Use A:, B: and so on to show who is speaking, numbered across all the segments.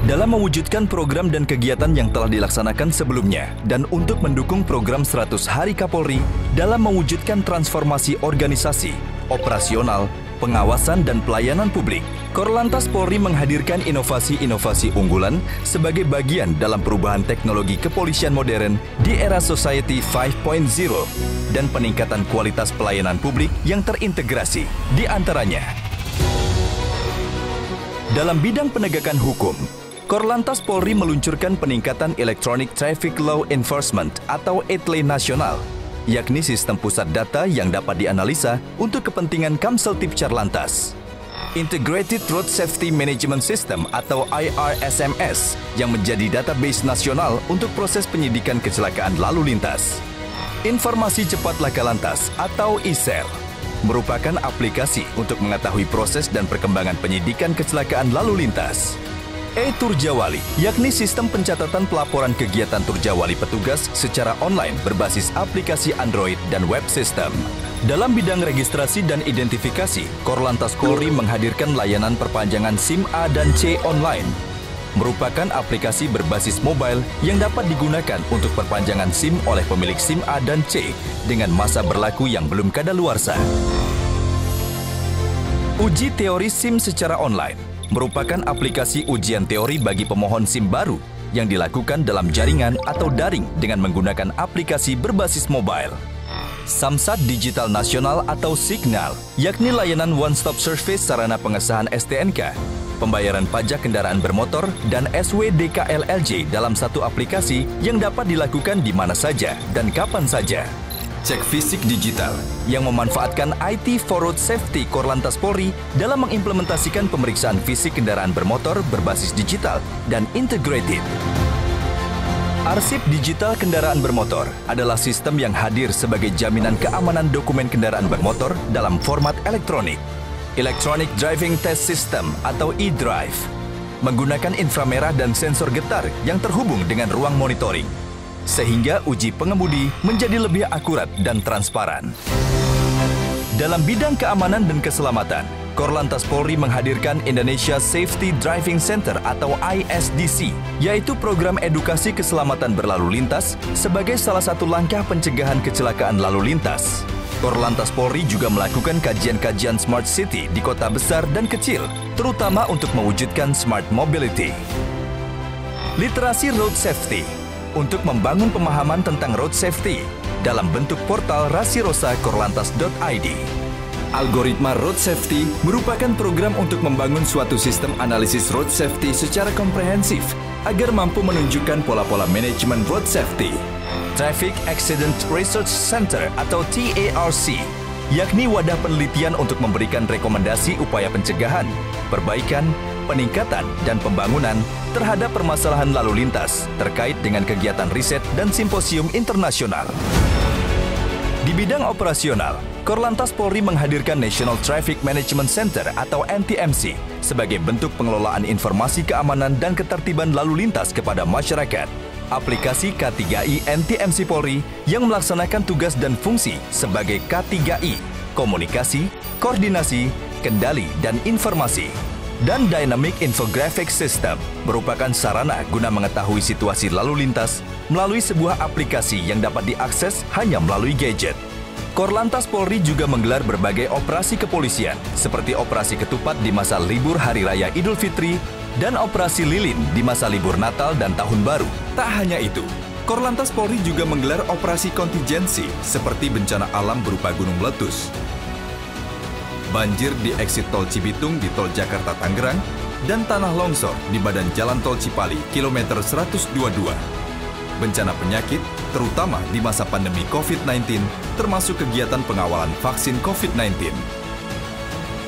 A: Dalam mewujudkan program dan kegiatan yang telah dilaksanakan sebelumnya dan untuk mendukung program 100 Hari Kapolri dalam mewujudkan transformasi organisasi, operasional, pengawasan dan pelayanan publik, Korlantas Polri menghadirkan inovasi-inovasi unggulan sebagai bagian dalam perubahan teknologi kepolisian modern di era Society 5.0 dan peningkatan kualitas pelayanan publik yang terintegrasi, di antaranya dalam bidang penegakan hukum. Korlantas Polri meluncurkan peningkatan Electronic Traffic Law Enforcement atau ETLE nasional, yakni sistem pusat data yang dapat dianalisa untuk kepentingan Kamseltipcar Lantas. Integrated Road Safety Management System atau IRSMS yang menjadi database nasional untuk proses penyidikan kecelakaan lalu lintas. Informasi Cepat Laka Lantas atau ISEL merupakan aplikasi untuk mengetahui proses dan perkembangan penyidikan kecelakaan lalu lintas. E-Turjawali, yakni sistem pencatatan pelaporan kegiatan Turjawali petugas secara online berbasis aplikasi Android dan web system. Dalam bidang registrasi dan identifikasi, Korlantas Polri menghadirkan layanan perpanjangan SIM A dan C online. Merupakan aplikasi berbasis mobile yang dapat digunakan untuk perpanjangan SIM oleh pemilik SIM A dan C dengan masa berlaku yang belum kadaluarsa. Uji teori SIM secara online merupakan aplikasi ujian teori bagi pemohon SIM baru yang dilakukan dalam jaringan atau daring dengan menggunakan aplikasi berbasis mobile. Samsat Digital Nasional atau Signal, yakni layanan one-stop service sarana pengesahan STNK, pembayaran pajak kendaraan bermotor, dan SWDKLLJ dalam satu aplikasi yang dapat dilakukan di mana saja dan kapan saja. Cek Fisik Digital yang memanfaatkan IT for Road Safety Korlantas Polri dalam mengimplementasikan pemeriksaan fisik kendaraan bermotor berbasis digital dan integrated. Arsip digital kendaraan bermotor adalah sistem yang hadir sebagai jaminan keamanan dokumen kendaraan bermotor dalam format elektronik. Electronic Driving Test System atau eDrive menggunakan inframerah dan sensor getar yang terhubung dengan ruang monitoring, sehingga uji pengemudi menjadi lebih akurat dan transparan. Dalam bidang keamanan dan keselamatan, Korlantas Polri menghadirkan Indonesia Safety Driving Center atau ISDC, yaitu program edukasi keselamatan berlalu lintas sebagai salah satu langkah pencegahan kecelakaan lalu lintas. Korlantas Polri juga melakukan kajian-kajian Smart City di kota besar dan kecil, terutama untuk mewujudkan Smart Mobility. Literasi Road Safety untuk membangun pemahaman tentang road safety dalam bentuk portal rasirosa.korlantas.id. Algoritma Road Safety merupakan program untuk membangun suatu sistem analisis road safety secara komprehensif agar mampu menunjukkan pola-pola manajemen road safety. Traffic Accident Research Center atau TARC, yakni wadah penelitian untuk memberikan rekomendasi upaya pencegahan, perbaikan, peningkatan, dan pembangunan terhadap permasalahan lalu lintas terkait dengan kegiatan riset dan simposium internasional. Di bidang operasional, Korlantas Polri menghadirkan National Traffic Management Center atau NTMC sebagai bentuk pengelolaan informasi keamanan dan ketertiban lalu lintas kepada masyarakat. Aplikasi K3I NTMC Polri yang melaksanakan tugas dan fungsi sebagai K3I, komunikasi, koordinasi, kendali, dan informasi. Dan Dynamic Infographic System merupakan sarana guna mengetahui situasi lalu lintas melalui sebuah aplikasi yang dapat diakses hanya melalui gadget. Korlantas Polri juga menggelar berbagai operasi kepolisian seperti operasi ketupat di masa libur Hari Raya Idul Fitri dan operasi lilin di masa libur Natal dan Tahun Baru. Tak hanya itu, Korlantas Polri juga menggelar operasi kontingensi seperti bencana alam berupa gunung meletus, banjir di eksit tol Cibitung di tol Jakarta-Tangerang, dan tanah longsor di badan jalan tol Cipali kilometer 122. Bencana penyakit, terutama di masa pandemi COVID-19, termasuk kegiatan pengawalan vaksin COVID-19.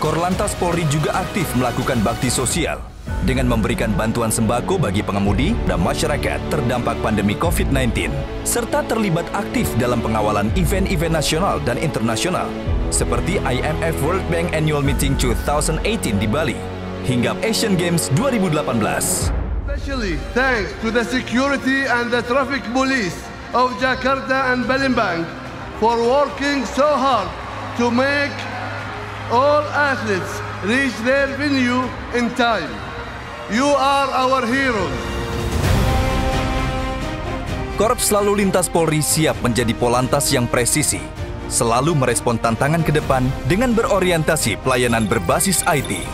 A: Korlantas Polri juga aktif melakukan bakti sosial dengan memberikan bantuan sembako bagi pengemudi dan masyarakat terdampak pandemi COVID-19, serta terlibat aktif dalam pengawalan event-event nasional dan internasional, seperti IMF World Bank Annual Meeting 2018 di Bali, hingga Asian Games 2018.
B: Especially thanks to the security and the traffic police of Jakarta and Palembang for working so hard to make all athletes reach their venue in time. You are our heroes.
A: Korps Lalu Lintas Polri siap menjadi polantas yang presisi, selalu merespon tantangan ke depan dengan berorientasi pelayanan berbasis IT.